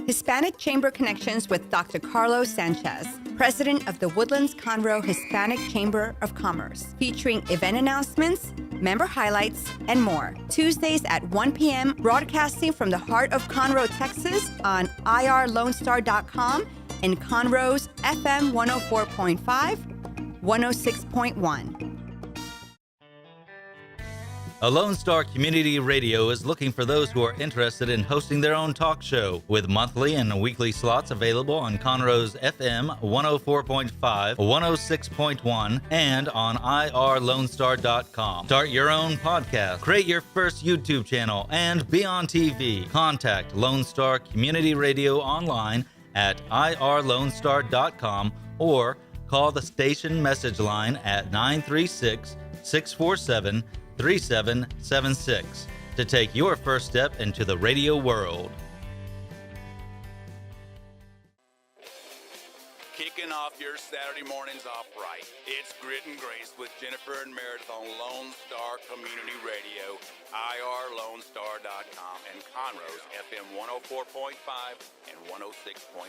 Hispanic Chamber Connections with Dr. Carlos Sanchez, president of the Woodlands Conroe Hispanic Chamber of Commerce, featuring event announcements, member highlights, and more. Tuesdays at 1 p.m., broadcasting from the heart of Conroe, Texas on irlonestar.com and Conroe's FM 104.5, 106.1. A Lone Star Community Radio is looking for those who are interested in hosting their own talk show, with monthly and weekly slots available on Conroe's FM 104.5, 106.1, and on irlonestar.com. Start your own podcast, create your first YouTube channel, and be on TV. Contact Lone Star Community Radio online at irlonestar.com or call the station message line at 936-647-3776 to take your first step into the radio world. Kicking off your Saturday mornings off right. It's Grit and Grace with Jennifer and Merideth on Lone Star Community Radio, irlonestar.com, and Conroe's FM 104.5 and 106.1.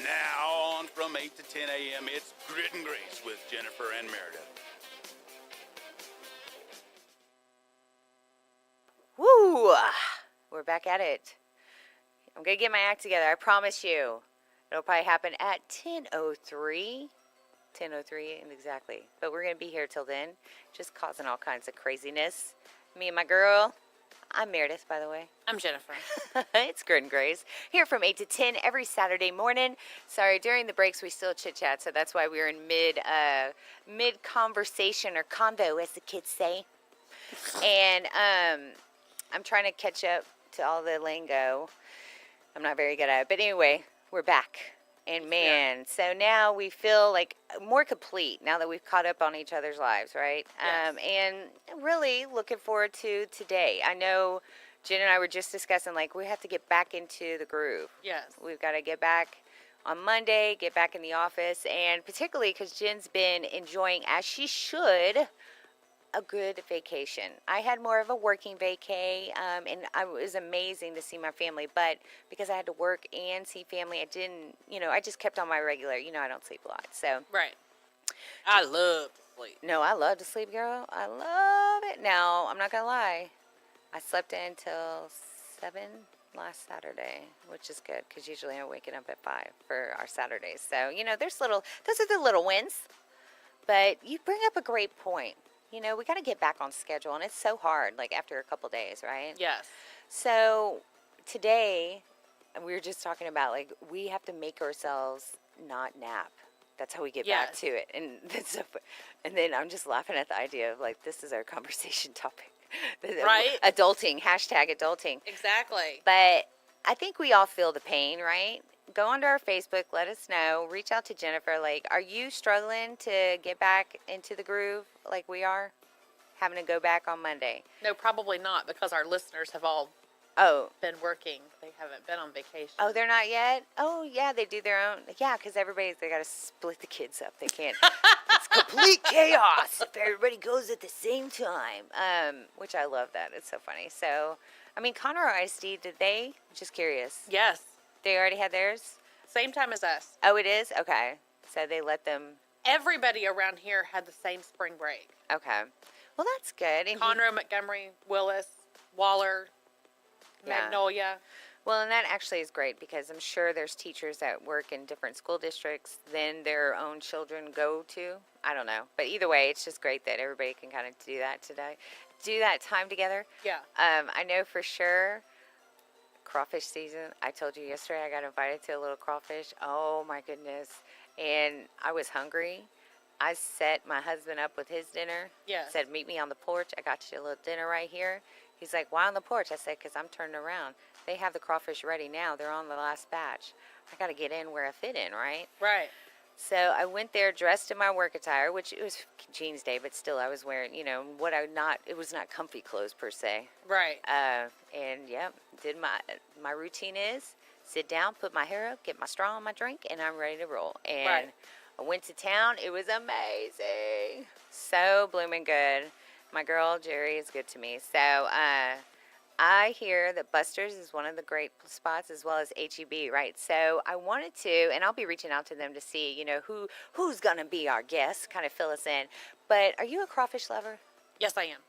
Now on from 8 to 10 a.m., it's Grit and Grace with Jennifer and Merideth. Woo! We're back at it. I'm going to get my act together. I promise you. It'll probably happen at 10:03. 10:03 exactly. But we're going to be here till then, just causing all kinds of craziness. Me and my girl. I'm Meredith, by the way. I'm Jennifer. It's Grit and Grace. Here from 8 to 10 every Saturday morning. Sorry, during the breaks we still chit-chat, so that's why we're in mid-conversation or convo, as the kids say. And I'm trying to catch up to all the lingo. I'm not very good at it. But anyway, we're back. And man, so now we feel like more complete now that we've caught up on each other's lives, right? Yes. And really looking forward to today. I know Jen and I were just discussing, like, we have to get back into the groove. Yes. We've got to get back on Monday, get back in the office, and particularly because Jen's been enjoying, as she should, a good vacation. I had more of a working vacay, and it was amazing to see my family, but because I had to work and see family, I didn't, I just kept on my regular, I don't sleep a lot, so. Right. I love to sleep. No, I love to sleep, girl. I love it. Now, I'm not going to lie. I slept in until 7 last Saturday, which is good, because usually I'm waking up at 5 for our Saturdays. So, those are the little wins. But you bring up a great point. We got to get back on schedule, and it's so hard, like, after a couple days, right? Yes. So, today, we were just talking about, like, we have to make ourselves not nap. That's how we get back to it. And then I'm just laughing at the idea of, like, this is our conversation topic. Right. Adulting, #adulting. Exactly. But I think we all feel the pain, right? Go onto our Facebook, let us know. Reach out to Jennifer. Like, are you struggling to get back into the groove like we are? Having to go back on Monday. No, probably not, because our listeners have all been working. They haven't been on vacation. Oh, they're not yet? Oh, yeah, they do their own. Yeah, because they got to split the kids up. They can't. It's complete chaos if everybody goes at the same time, which I love that. It's so funny. So, I mean, Conroe ISD, did they? Just curious. Yes. They already had theirs? Same time as us. Oh, it is? Okay. So they let them. Everybody around here had the same spring break. Okay. Well, that's good. And Conroe, Montgomery, Willis, Waller, Magnolia. Well, and that actually is great, because I'm sure there's teachers that work in different school districts than their own children go to. I don't know. But either way, it's just great that everybody can kind of do that today. Do that time together. Yeah. I know for sure crawfish season. I told you yesterday I got invited to a little crawfish. Oh, my goodness. And I was hungry. I set my husband up with his dinner. Yes. Said, meet me on the porch. I got you a little dinner right here. He's like, why on the porch? I said, because I'm turning around. They have the crawfish ready now. They're on the last batch. I got to get in where I fit in, right? Right. So I went there dressed in my work attire, which it was jeans day, but still I was wearing, it was not comfy clothes per se. Right. And did my routine is sit down, put my hair up, get my straw in my drink, and I'm ready to roll. And right. I went to town. It was amazing. So blooming good. My girl, Jerry, is good to me. So I hear that Buster's is one of the great spots as well as HEB, right? So I wanted to, and I'll be reaching out to them to see, who's gonna be our guest, kind of fill us in. But are you a crawfish lover? Yes, I am.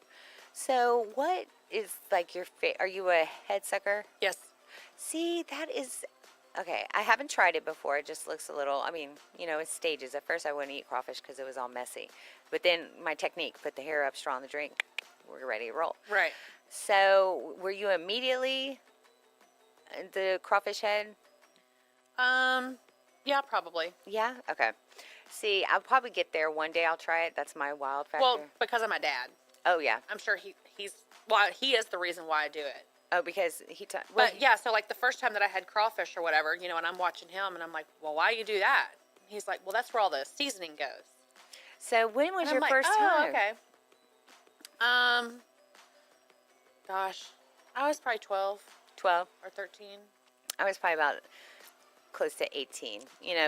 So what is like your are you a head sucker? Yes. See, that is okay. I haven't tried it before. It just looks a little. I mean, it's stages. At first, I wouldn't eat crawfish because it was all messy, but then my technique: put the hair up, straw in the drink. We're ready to roll. Right. So, were you immediately the crawfish head? Yeah, probably. Yeah. Okay. See, I'll probably get there one day. I'll try it. That's my wild factor. Well, because of my dad. Oh yeah. I'm sure he is the reason why I do it. Oh, because he. But yeah, so like the first time that I had crawfish or whatever, and I'm watching him, and I'm like, well, why you do that? He's like, well, that's where all the seasoning goes. So when was And your I'm like, first oh, time? okay. Gosh, I was probably 12 12. or 13. I was probably about close to 18.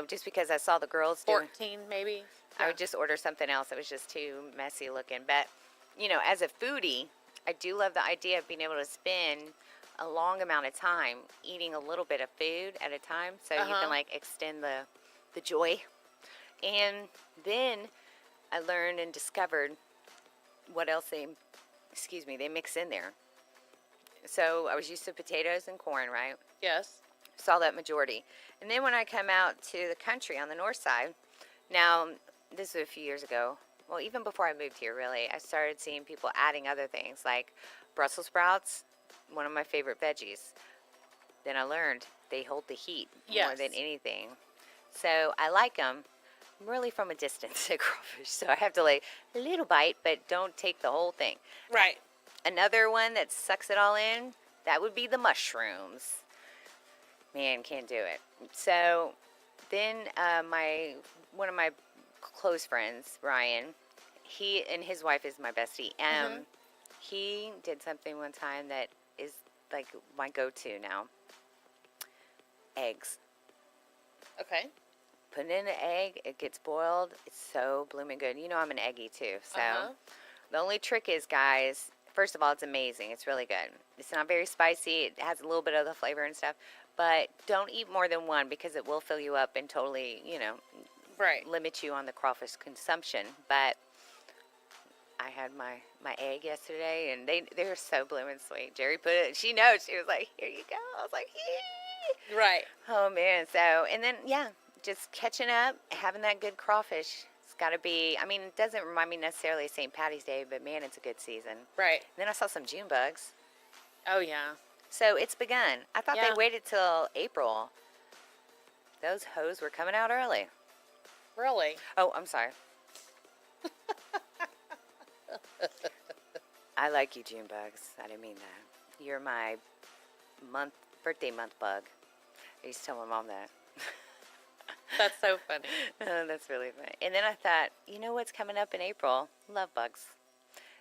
Just because I saw the girls do. 14 maybe. I would just order something else. It was just too messy looking. But, as a foodie, I do love the idea of being able to spend a long amount of time eating a little bit of food at a time. So you can, like, extend the joy. And then I learned and discovered what else they mix in there. So I was used to potatoes and corn, right? Yes. Saw that majority. And then when I come out to the country on the north side, now this was a few years ago, well, even before I moved here, really, I started seeing people adding other things like Brussels sprouts, one of my favorite veggies. Then I learned they hold the heat more than anything. So I like them really from a distance at crawfish. So I have to like a little bite, but don't take the whole thing. Right. Another one that sucks it all in, that would be the mushrooms. Man, can't do it. So then one of my close friends, Brian, he and his wife is my bestie. He did something one time that is like my go-to now. Eggs. Okay. Put in an egg, it gets boiled. It's so blooming good. I'm an eggie too. So the only trick is, guys, first of all, it's amazing. It's really good. It's not very spicy. It has a little bit of the flavor and stuff. But don't eat more than one because it will fill you up and totally, limit you on the crawfish consumption. But I had my egg yesterday, and they're so blooming sweet. Jerry put it. She knows. She was like, "Here you go." I was like, "Yay!" Right. Oh man. So and then just catching up, having that good crawfish. It's got to be. I mean, it doesn't remind me necessarily of St. Patty's Day, but man, it's a good season. Right. And then I saw some June bugs. Oh yeah. So it's begun. I thought they waited till April. Those hoes were coming out early. Really? Oh, I'm sorry. I like you, June bugs. I didn't mean that. You're my birthday month bug. I used to tell my mom that. That's so funny. Oh, that's really funny. And then I thought, you know what's coming up in April? Love bugs.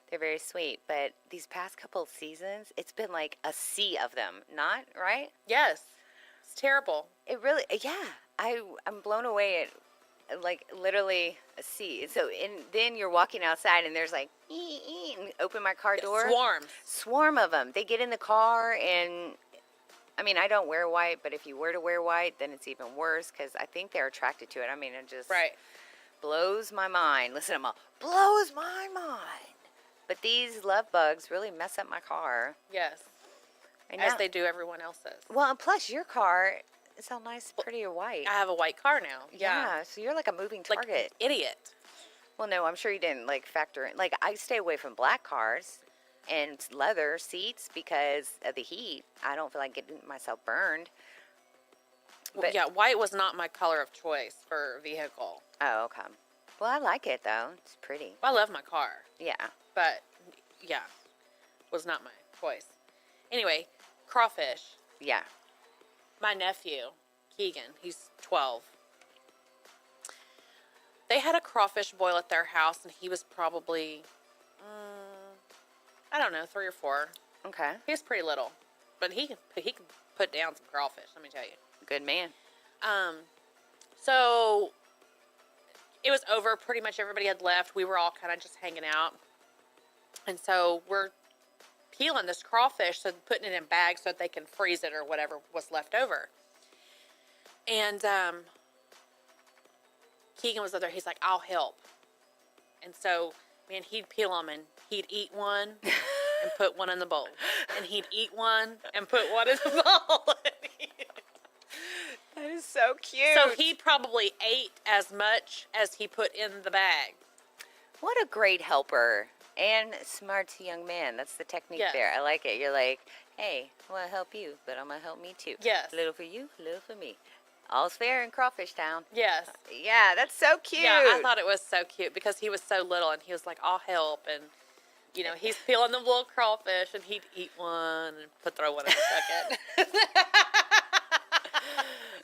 They're very sweet. But these past couple of seasons, it's been like a sea of them. Not, right? Yes. It's terrible. It really, yeah. I'm blown away at, like, literally a sea. So, and then you're walking outside and there's like, and open my car door. Swarm of them. They get in the car and, I mean, I don't wear white, but if you were to wear white, then it's even worse because I think they're attracted to it. I mean, it just blows my mind. Listen to them all. Blows my mind. But these love bugs really mess up my car. Yes. And as they do everyone else's. Well, and plus your car is all nice, pretty white. I have a white car now. Yeah, so you're like a moving target. Like an idiot. Well, no, I'm sure you didn't like factor in. Like, I stay away from black cars and leather seats because of the heat. I don't feel like getting myself burned. But yeah, white was not my color of choice for a vehicle. Oh, okay. Well, I like it though. It's pretty. Well, I love my car. Yeah. But yeah, was not my choice. Anyway, crawfish. Yeah. My nephew, Keegan, he's 12. They had a crawfish boil at their house, and he was probably, I don't know, 3 or 4. Okay. He was pretty little, but he could put down some crawfish. Let me tell you. Good man. So it was over. Pretty much everybody had left. We were all kind of just hanging out, and so peeling this crawfish, so putting it in bags so that they can freeze it or whatever was left over. And Keegan was there. He's like, I'll help. And so, man, he'd peel them and he'd eat one and put one in the bowl. And he'd eat one and put one in the bowl. That is so cute. So he probably ate as much as he put in the bag. What a great helper and smart young man. That's the technique Yes. there. I like it. You're like, hey, I want to help you, but I'm going to help me too. Yes. A little for you, a little for me. All's fair in Crawfish Town. Yes. Yeah, that's so cute. Yeah, I thought it was so cute because he was so little and he was like, I'll help. And, you know, he's peeling the little crawfish and he'd eat one and throw one in the bucket.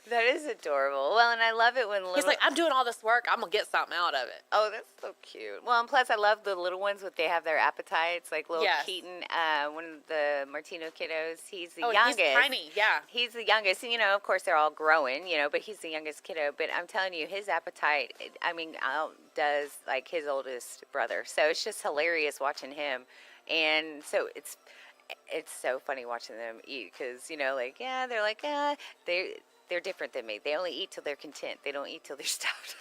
That is adorable. Well, and I love it when little... He's like, I'm doing all this work. I'm going to get something out of it. Oh, that's so cute. Well, and plus I love the little ones they have their appetites. Like little Yes. Keaton, one of the Martino kiddos. He's the Oh, and youngest. he's tiny, yeah. He's the youngest. And, you know, of course, they're all growing, you know, but he's the youngest kiddo. But I'm telling you, his appetite, outdoes, like, his oldest brother. So it's just hilarious watching him. And so it's so funny watching them eat because, you know, like, yeah, they're like, they're different than me. They only eat till they're content. They don't eat till they're stuffed.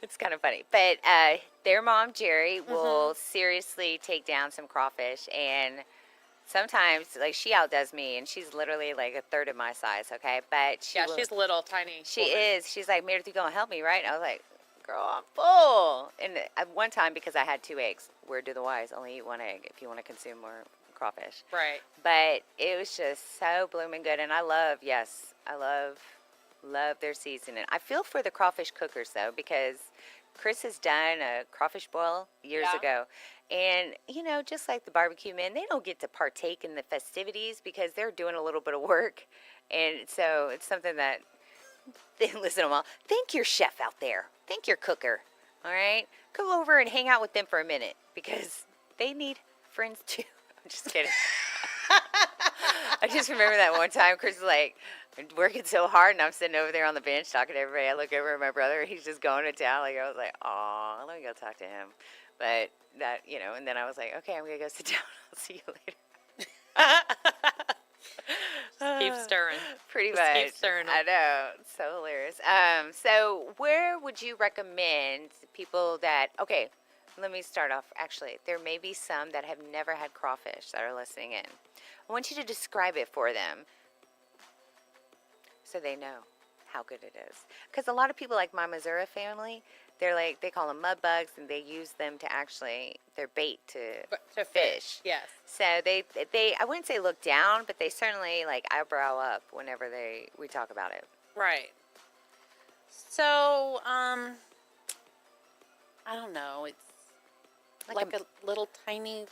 It's kind of funny. But their mom, Jerry, will seriously take down some crawfish. And sometimes, like, she outdoes me. And she's literally, like, a third of my size, okay? But She's little, tiny. She is. She's like, Meredith, you going to help me, right? And I was like, girl, I'm full. And one time, because I had 2 eggs, where do the wise only eat 1 egg if you want to consume more crawfish. Right. But it was just so blooming good. And I love their seasoning. I feel for the crawfish cookers, though, because Chris has done a crawfish boil years ago. And, you know, just like the barbecue men, they don't get to partake in the festivities because they're doing a little bit of work. And so it's something that, listen to them all, thank your chef out there. Thank your cooker. All right? Go over and hang out with them for a minute because they need friends, too. I'm just kidding. I just remember that one time Chris was like working so hard and I'm sitting over there on the bench talking to everybody. I look over at my brother and he's just going to town. Like, I was like, aw, let me go talk to him. But that, you know, and then I was like, okay, I'm going to go sit down. I'll see you later. Keep stirring. Pretty Just much. keep stirring 'em. I know. It's so hilarious. So where would you recommend people that, okay, let me start off. Actually, there may be some that have never had crawfish that are listening in. I want you to describe it for them so they know how good it is. Because a lot of people, like my Missouri family, they're like, they call them mud bugs, and they use them to actually, they're bait to fish. Yes. So they, I wouldn't say look down, but they certainly like eyebrow up whenever we talk about it. Right. So, I don't know. It's like a little tiny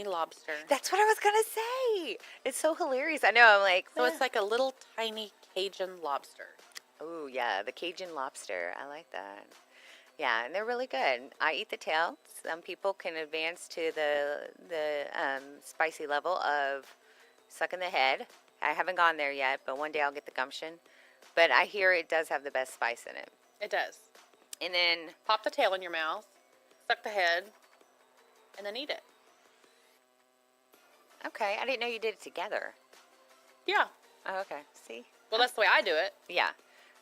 lobster. That's what I was gonna say. It's so hilarious. I know. I'm like, So it's like a little tiny Cajun lobster. oh yeah, the Cajun lobster. I like that. Yeah, and they're really good. I eat the tail. Some people can advance to the spicy level of sucking the head. I haven't gone there yet, but one day I'll get the gumption. But I hear it does have the best spice in it. It does. And then Pop the tail in your mouth, suck the head, and then eat it. okay, I didn't know you did it together. Yeah. Oh, okay. See? Well, that's the way I do it. Yeah.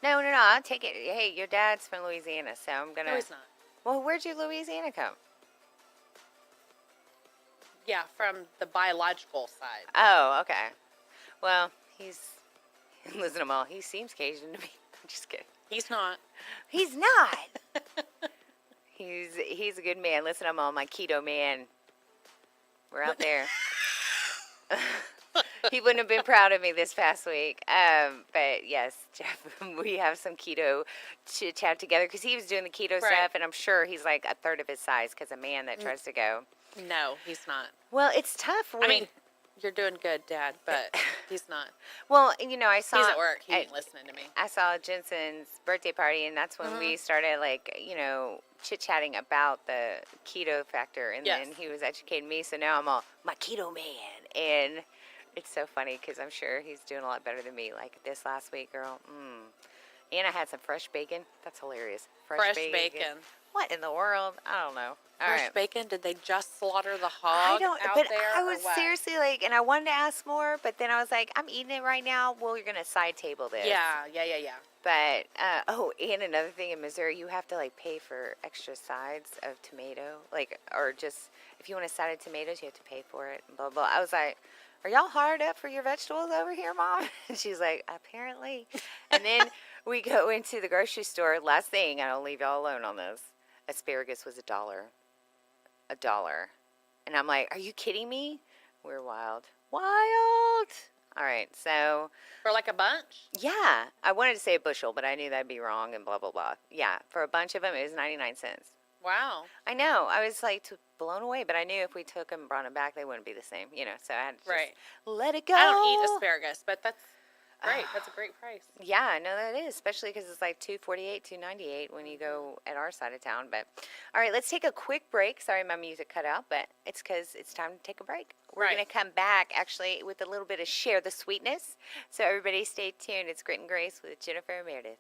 No, I'll take it. Hey, your dad's from Louisiana, so I'm gonna. No, he's not. Well, where'd your Louisiana come? Yeah, from the biological side. Oh, okay. Well, listen to him all. He seems Cajun to me. I'm just kidding. He's not. He's not. He's a good man. Listen, I'm all my keto man. We're out there. He wouldn't have been proud of me this past week. But yes, Jeff, we have some keto chit chat together because he was doing the keto stuff, and I'm sure he's like a third of his size because a man that tries to go. No, he's not. Well, it's tough. I mean, you're doing good, Dad, but he's not. Well, you know, I saw. He's at work. He ain't listening to me. I saw Jensen's birthday party, and that's when we started, like, you know, chit-chatting about the keto factor, and then he was educating me, so now I'm all, my keto man, and it's so funny, because I'm sure he's doing a lot better than me, like this last week, girl, and I had some fresh bacon. That's hilarious. Fresh bacon. what in the world? I don't know. All Fresh right. bacon? Did they just slaughter the I hog don't, out but there? I or was what? seriously like, and I wanted to ask more, but then I was like, I'm eating it right now. Well, you're gonna side table this. Yeah. But oh, and another thing in Missouri, you have to like pay for extra sides of tomato, like, or just if you want a side of tomatoes, you have to pay for it. And blah blah. I was like, are y'all hard up for your vegetables over here, Mom? And she's like, apparently. And then we go into the grocery store. Last thing, and I'll leave y'all alone on this. Asparagus was $1. And I'm like, are you kidding me? We're wild. Wild. All right, so For like a bunch? yeah, I wanted to say a bushel, but I knew that'd be wrong and blah, blah, blah. Yeah, for a bunch of them, it was 99 cents. Wow. I know. I was like blown away, but I knew if we took them and brought them back, they wouldn't be the same, so I had to just Right. let it go. I don't eat asparagus, but that's great. That's a great price. Yeah, I know that is, especially because it's like $2.48, $2.98 when you go at our side of town. But all right, let's take a quick break. Sorry, my music cut out, but it's because it's time to take a break. We're Right. going to come back actually with a little bit of Share the Sweetness. So everybody stay tuned. It's Grit and Grace with Jennifer and Merideth.